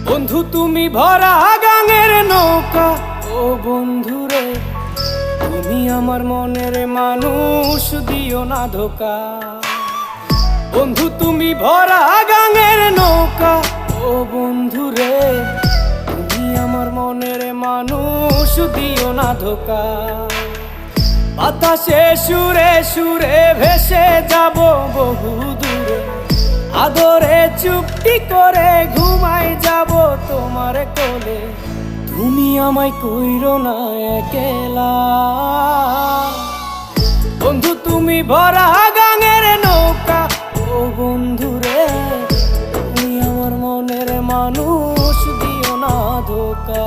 বন্ধু তুমি ভরা গাঙের নৌকা, ও বন্ধুরে তুমি আমার মনের মানুষ, দিও না ধোকা। বন্ধু তুমি ভরা গাঙের নৌকা, ও বন্ধুরে তুমি আমার মনের মানুষ, দিও না ধোকা। বাতাসে সুরে সুরে ভেসে যাব বহু দূরে, আদরে চুপটি করে ঘুমাই যাব তোমার কোলে। তুমি আমায় কইরো না একলা, বন্ধু তুমি ভরা গাঙের নৌকা, ও বন্ধুরে তুমি আমার মনের মানুষ, দিও না ধোকা।